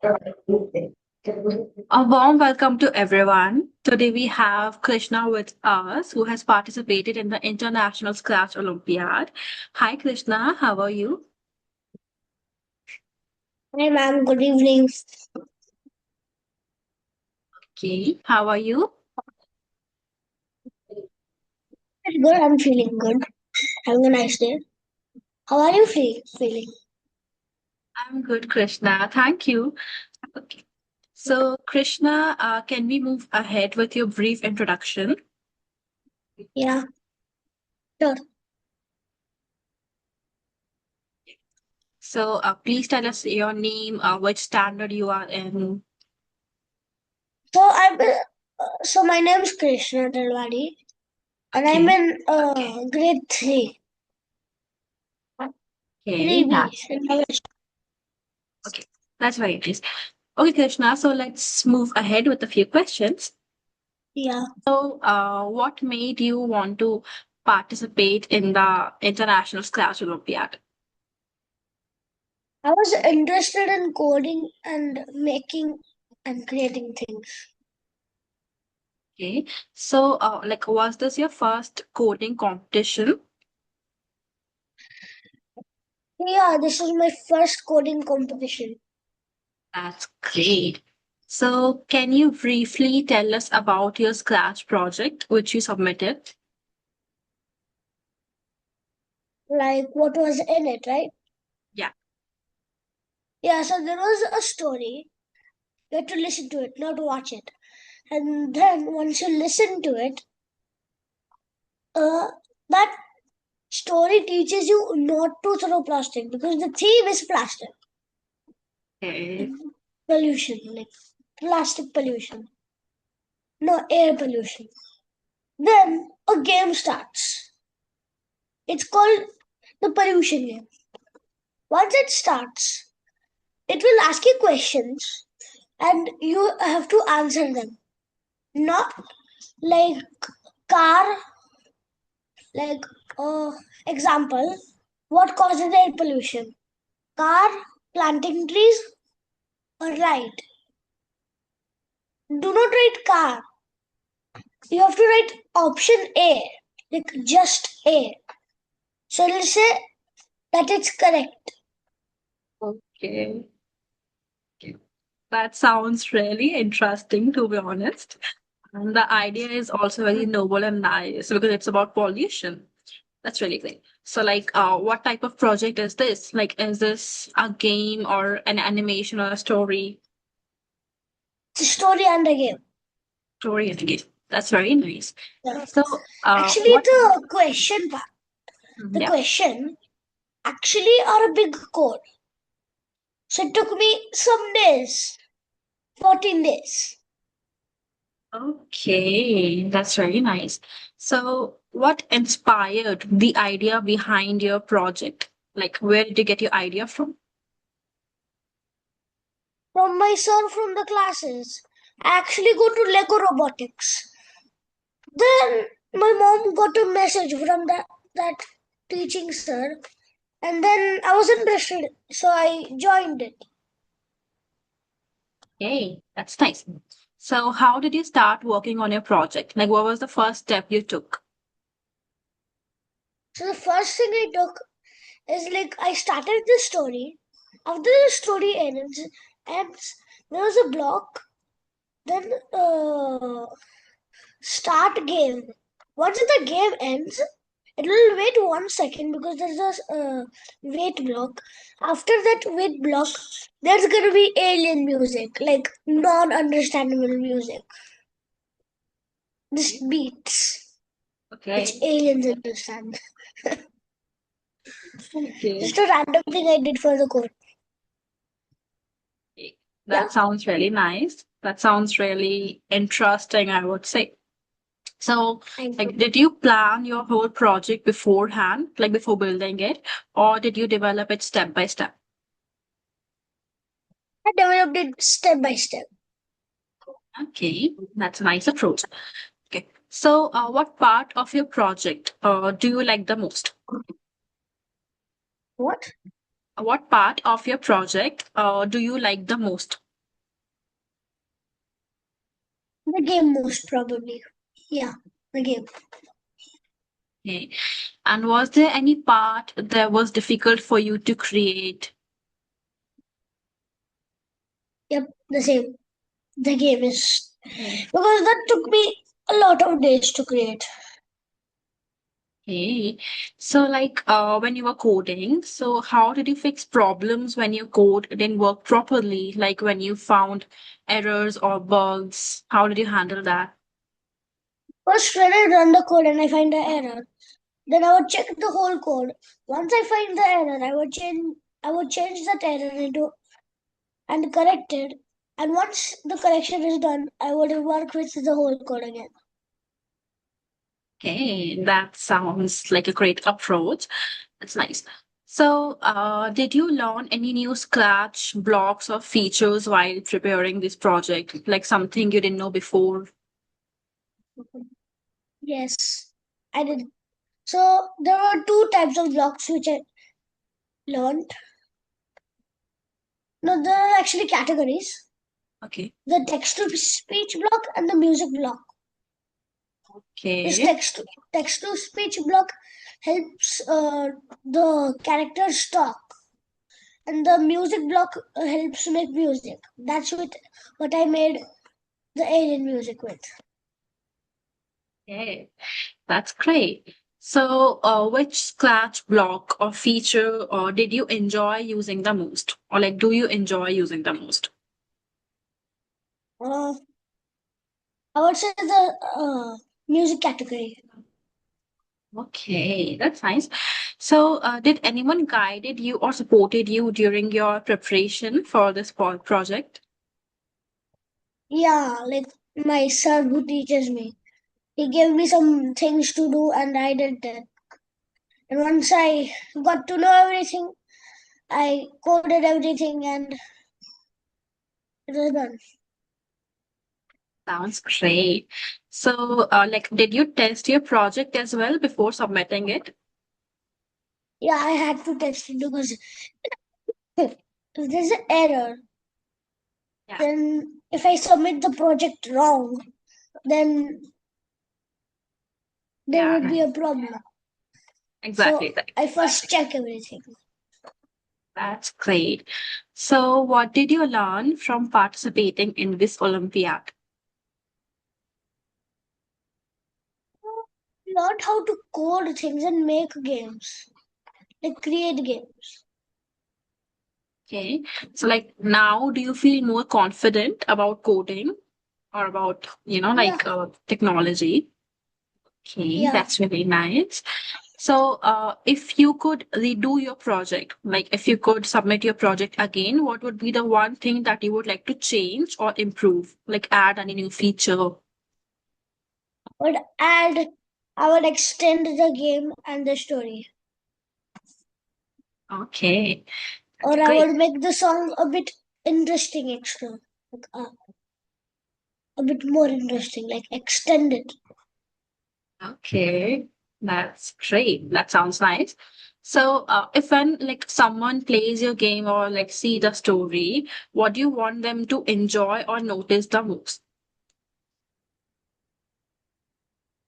A warm welcome to everyone. Today we have Krishna with us, who has participated in the International Scratch Olympiad. Hi, Krishna. How are you? Hi ma'am, good evening. Okay. How are you? Good, I'm feeling good. Having a nice day. How are you feeling? I'm good, Krishna. Thank you. Okay. So, Krishna, can we move ahead with your brief introduction? Yeah, sure. So, please tell us your name, which standard you are in. So my name is Krishna Dalwadi, and I'm Okay. in grade Okay. 3B. That's okay. That's very nice. Okay, Krishna. So let's move ahead with a few questions. Yeah, So, what made you want to participate in the International Scratch Olympiad? I was interested in coding and making and creating things. Okay. So, was this your first coding competition? Yeah, this is my first coding competition. That's great. So, can you briefly tell us about your Scratch project which you submitted? Like what was in it, right? Yeah. Yeah, so there was a story. You had to listen to it, not watch it. And then once you listen to it, uh, that story teaches you not to throw plastic because the theme is plastic Okay. pollution, like plastic pollution, no air pollution. Then a game starts. It's called the pollution game. Once it starts, it will ask you questions and you have to answer them. Not like car, like example, what causes air pollution? Car, planting trees, or light? Do not write car. You have to write option A, like just A. So it'll say that it's correct. Okay. That sounds really interesting, to be honest. And the idea is also very noble and nice because it's about pollution. That's really great. So, what type of project is this? Like, is this a game or an animation or a story? It's a story and a game. Story and a game. That's very nice. Yeah. So, Actually, what? the Yeah. question actually are a big code. So it took me some days, 14 days. Okay, that's very nice. So, what inspired the idea behind your project? Like, where did you get your idea from? From my son from the classes. I actually go to Lego Robotics. Then my mom got a message from that teaching sir, and then I was interested, so I joined it. Hey, that's nice. So, how did you start working on your project? Like, what was the first step you took? So the first thing I took is like I started the story. After the story ends there was a block. Then start game. Once the game ends, it will wait 1 second because there's a wait block. After that wait block, there's gonna be alien music, like non-understandable music. This beats, which Okay. aliens understand. Okay. Just a random thing I did for the code. Yeah, That sounds really nice. That sounds really interesting, I would say. So, thank like, you. did you plan your whole project beforehand, like before building it, or did you develop it step by step? I developed it step by step. Okay, that's a nice approach. Okay, so what part of your project do you like the most? What? What part of your project do you like the most? The game most probably. Yeah, the game. Okay. And was there any part that was difficult for you to create? Yep, the same. The game is Okay. because that took me a lot of days to create. Okay. So like when you were coding, so how did you fix problems when your code didn't work properly? Like when you found errors or bugs, how did you handle that? First, when I run the code and I find the error, then I would check the whole code. Once I find the error, I would change that error into and correct it. And once the correction is done, I would work with the whole code again. Okay, that sounds like a great approach. That's nice. So, did you learn any new Scratch blocks or features while preparing this project? Like something you didn't know before? Yes, I did. So there were two types of blocks which I learned. No, there are actually categories: Okay. the text to speech block and the music block. This Okay. text to speech block helps the characters talk, and the music block helps make music. That's what I made the alien music with. Okay. That's great. So, which Scratch block or feature or did you enjoy using the most? Or like, do you enjoy using the most? Uh, I would say the music category. Okay, that's nice. So, did anyone guided you or supported you during your preparation for this project? Yeah, like my sir who teaches me. He gave me some things to do, and I did that. And once I got to know everything, I coded everything, and it was done. Sounds great. So, like, did you test your project as well before submitting it? Yeah, I had to test it because if there's an error, Yeah, then if I submit the project wrong, then there yeah, would be a problem. exactly. So I first check everything. That's great. So, what did you learn from participating in this Olympiad? Learned how to code things and make games, like create games. Okay. So, like, now do you feel more confident about coding or about, Yeah, technology? Okay, yeah. that's really nice. So, if you could redo your project, like if you could submit your project again, what would be the one thing that you would like to change or improve, like add any new feature? Would add, I would extend the game and the story, Okay, that's or I great. would make the song a bit interesting extra, like a bit more interesting, like extend it. Okay, that's great. That sounds nice. So, if when like someone plays your game or like see the story, what do you want them to enjoy or notice the most?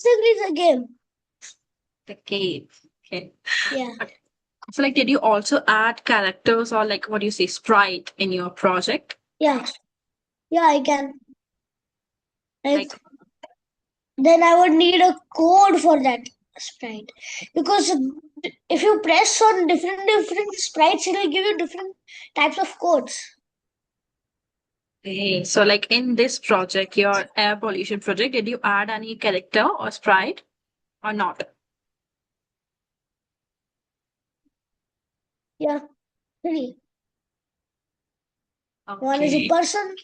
Basically, the game. The game. Okay. Yeah, So, like, did you also add characters or like what do you say, sprite in your project? yeah, yeah. I can. Like Like, then I would need a code for that sprite because if you press on different sprites, it will give you different types of codes. okay, so like in this project, your air pollution project, did you add any character or sprite or not? Yeah, three. One is a Okay. person.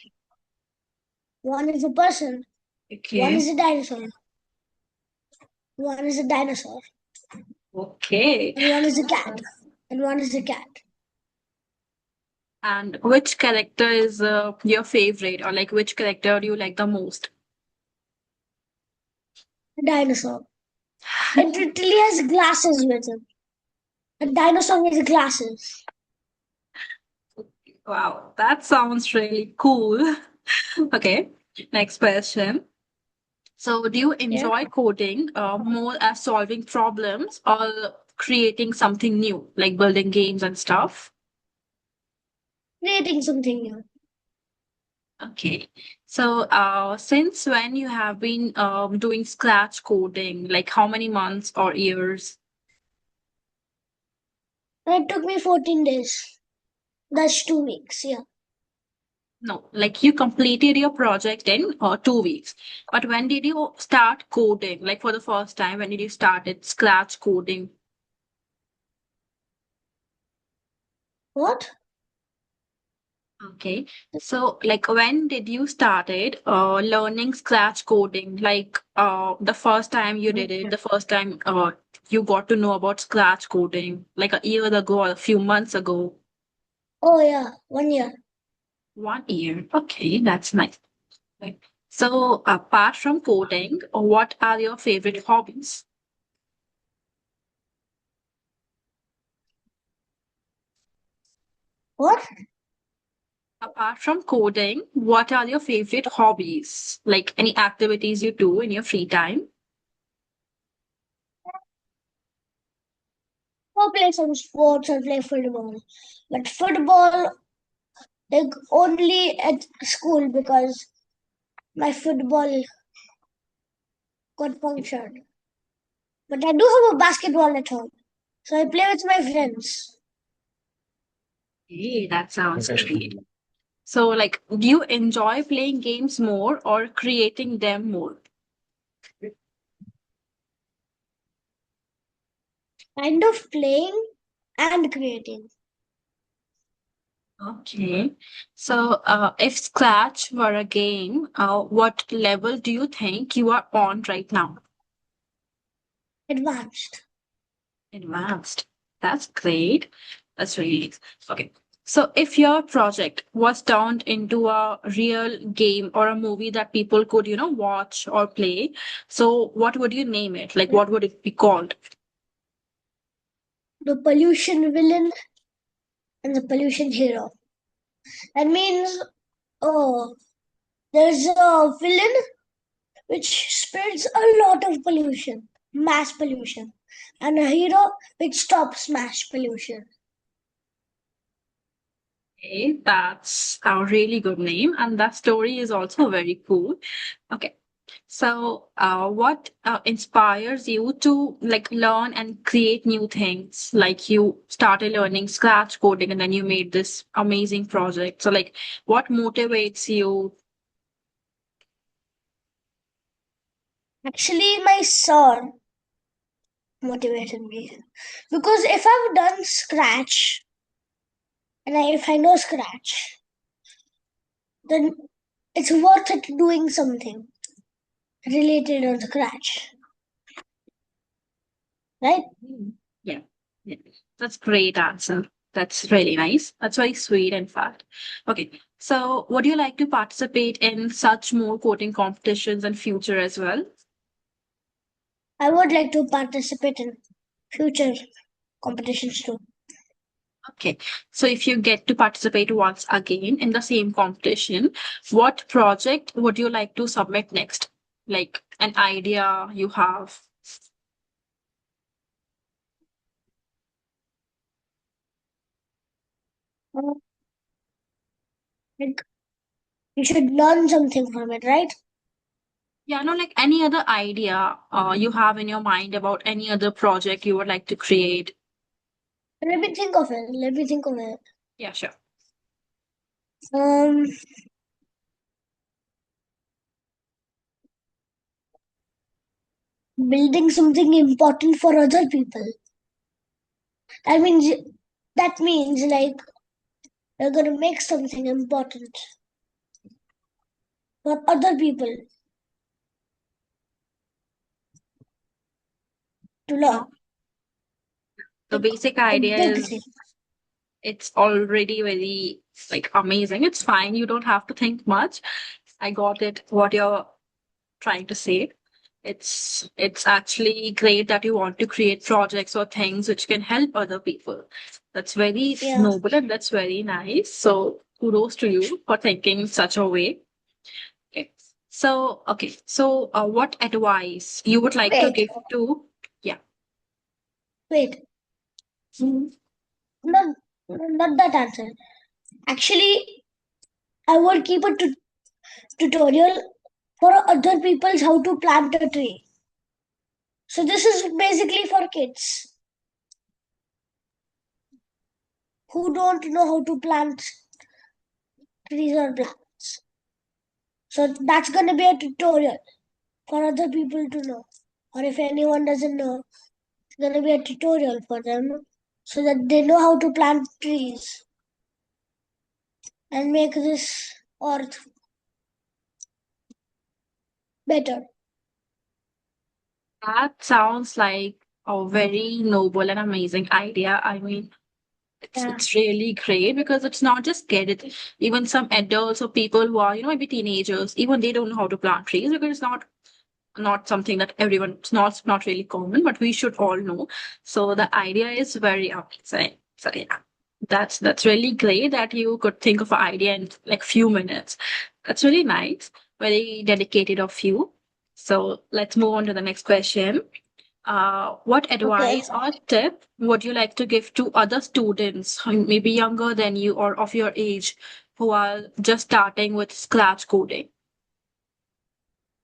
One is a person. One Okay. is a dinosaur. One is a dinosaur. Okay. And one is a cat. And one is a cat. And which character is your favorite, or like which character do you like the most? A dinosaur. It literally has glasses with it. A dinosaur with glasses. Wow, that sounds really cool. Okay. Next question. So, do you Yeah, enjoy coding more as solving problems or creating something new, like building games and stuff? creating something new. Okay. So, since when you have been doing Scratch coding, like how many months or years? And it took me 14 days. That's 2 weeks. Yeah. No, like you completed your project in 2 weeks. But when did you start coding? Like for the first time, when did you started Scratch coding? What? Okay. So, like, when did you started learning Scratch coding? Like, the first time you did it, the first time you got to know about Scratch coding, like a year ago or a few months ago. Oh, yeah. 1 year. 1 year. Okay, that's nice. Right. So, apart from coding, what are your favorite hobbies? What? Apart from coding, what are your favorite hobbies? Like any activities you do in your free time? I play some sports and play football. But football, like, only at school because my football got punctured. But I do have a basketball at home. So I play with my friends. Hey, that sounds great. So, like, do you enjoy playing games more or creating them more? Kind of playing and creating. Okay. So, if Scratch were a game, what level do you think you are on right now? Advanced. Advanced. That's great. That's really nice. Okay. So, if your project was turned into a real game or a movie that people could, watch or play, so what would you name it? Like, Yeah. what would it be called? The pollution villain and the pollution hero. That means, oh, there's a villain which spreads a lot of pollution, mass pollution, and a hero which stops mass pollution. Okay, that's a really good name, and that story is also very cool. Okay. So, what inspires you to like learn and create new things? Like you started learning Scratch coding and then you made this amazing project. So, like, what motivates you? Actually, my sir motivated me because if I've done Scratch and if I know Scratch, then it's worth it doing something related on Scratch, right? Mm. Yeah, yeah, that's great answer. That's really nice. That's very sweet, in fact. Okay, so would you like to participate in such more coding competitions in future as well? I would like to participate in future competitions too. Okay, so if you get to participate once again in the same competition, what project would you like to submit next? Like an idea you have. Uh, Like, you should learn something from it, right? Yeah, no, like any other idea you have in your mind about any other project you would like to create. Let me think of it. Let me think of it. Yeah, sure. Um, Building something important for other people. That means like you're gonna make something important for other people to learn. No, the Like basic a idea big thing. is it's already very like amazing. It's fine. You don't have to think much. I got it. What you're trying to say. It's actually great that you want to create projects or things which can help other people. That's very Yeah. noble and that's very nice. So kudos to you for thinking in such a way. Okay. So, okay. So, what advice you would like to Wait, give to, yeah. wait. Mhm. Not, not that answer. Actually, I would keep a tutorial for other people's how to plant a tree. So this is basically for kids who don't know how to plant trees or plants. So that's going to be a tutorial for other people to know. Or if anyone doesn't know, it's going to be a tutorial for them so that they know how to plant trees and make this earth better. That sounds like a very noble and amazing idea. I mean, Yeah. it's really great because it's not just kids, even some adults or people who are, maybe teenagers, even they don't know how to plant trees because it's not something that everyone, it's not really common, but we should all know. So the idea is very amazing. So yeah, that's really great that you could think of an idea in like few minutes. That's really nice, very dedicated of you. So let's move on to the next question. What Okay. advice or tip would you like to give to other students, maybe younger than you or of your age, who are just starting with scratch coding?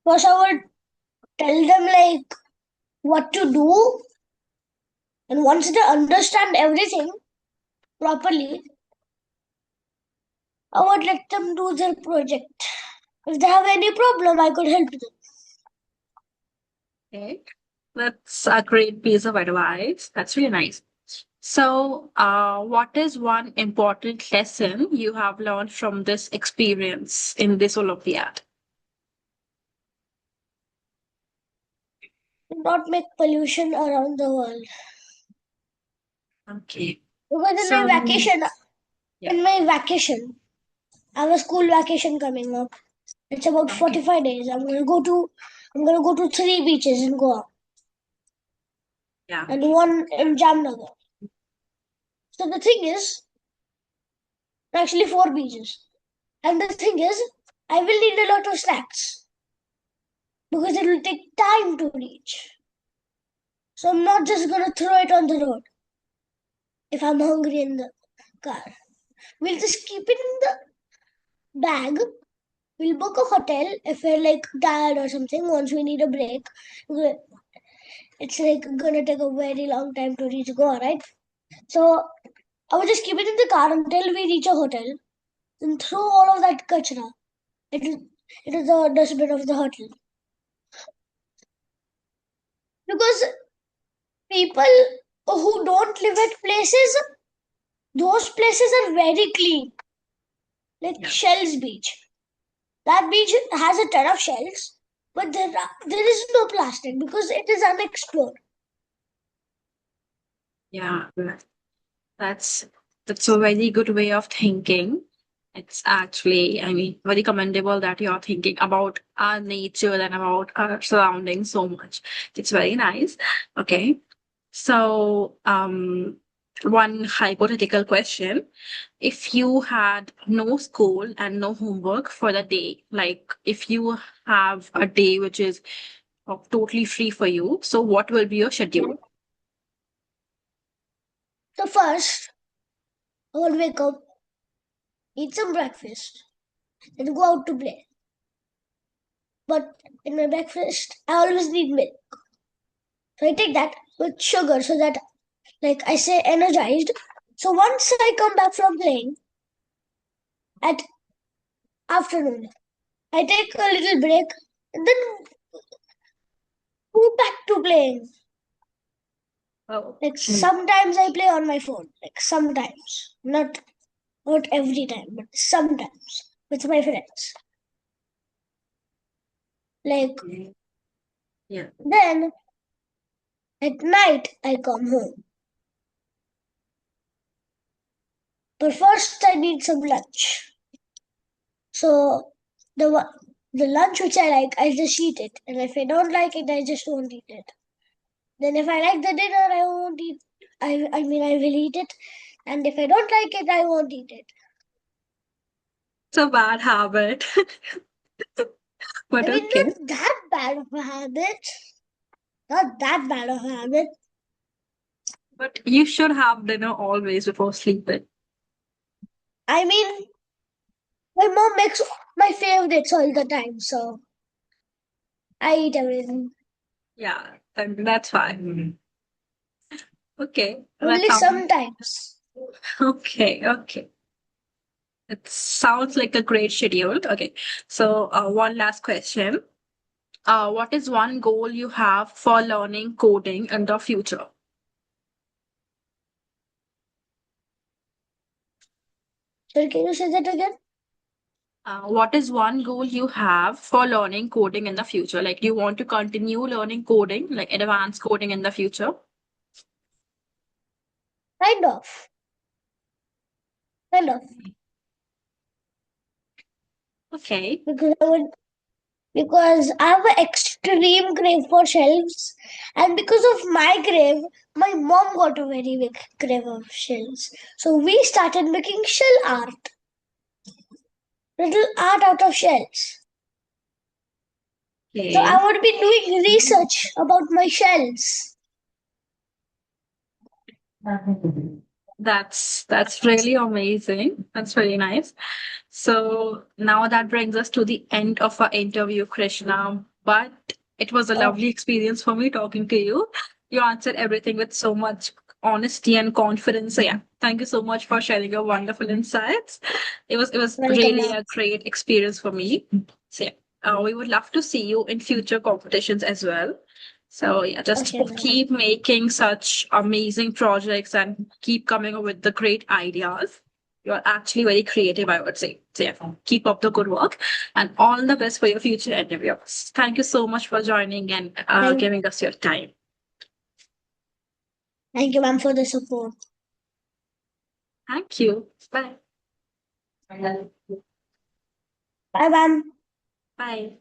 First, I would tell them like what to do, and once they understand everything properly, I would let them do their project. If they have any problem, I could help them. Okay. That's a great piece of advice. That's really nice. So, what is one important lesson you have learned from this experience in this Olympiad? Not make pollution around the world. Okay. Because So, yeah. in my vacation, I have a school vacation coming up. It's about Okay. 45 days. I'm gonna go to three beaches in Goa Yeah. and one in Jamnagar. So the thing is, actually four beaches. And the thing is, I will need a lot of snacks because it will take time to reach. So I'm not just gonna throw it on the road if I'm hungry in the car. We'll just keep it in the bag. We'll book a hotel if we're like tired or something. Once we need a break, it's like gonna take a very long time to reach Goa, right? So I would just keep it in the car until we reach a hotel and throw all of that kachra. It is it is the dustbin of the hotel because people who don't live at places, those places are very clean, like Yeah. Shells Beach. That beach has a ton of shells, but there is no plastic because it is unexplored. Yeah. That's that's a very good way of thinking. It's actually, I mean, very commendable that you're thinking about our nature and about our surroundings so much. It's very nice. Okay. So, one hypothetical question. If you had no school and no homework for the day, like if you have a day which is totally free for you, so what will be your schedule? So first, I will wake up, eat some breakfast, then go out to play. But in my breakfast, I always need milk. So I take that with sugar so that, like I say, energized. So once I come back from playing at afternoon, I take a little break and then go back to playing. Oh, Like sometimes I play on my phone. Like sometimes, not every time, but sometimes with my friends. Like yeah. then at night I come home. But first I need some lunch. So the lunch which I like, I just eat it. And if I don't like it, I just won't eat it. Then if I like the dinner, I won't eat. I mean, I will eat it. And if I don't like it, I won't eat it. It's a bad habit. But I mean, okay. not that bad of a habit. Not that bad of a habit. But you should have dinner always before sleeping. I mean, my mom makes my favorites all the time, so I eat everything. Yeah, then that's fine. Okay, that Only sounds sometimes. okay. Okay, it sounds like a great schedule. Okay, so one last question. What is one goal you have for learning coding in the future? Sir, can you say that again? What is one goal you have for learning coding in the future? Like, do you want to continue learning coding, like advanced coding in the future? Kind of. Kind of. Okay. Because I have an extreme crave for shells, and because of my crave, my mom got a very big crave of shells. So we started making shell art, little art out of shells. So Okay. I would be doing research about my shells. That's really amazing. That's really nice. So now that brings us to the end of our interview, Krishna. But it was a Oh, lovely experience for me talking to you. You answered everything with so much honesty and confidence. So yeah, thank you so much for sharing your wonderful insights. It was welcome, really ma'am. a great experience for me. So yeah, we would love to see you in future competitions as well. So yeah, just Okay, ma'am. keep making such amazing projects and keep coming up with the great ideas. You're actually very creative, I would say. So yeah, keep up the good work and all the best for your future endeavors. Thank you so much for joining and Thank, giving us your time. thank you, ma'am, for the support. Thank you. Bye. Bye, ma'am. Bye.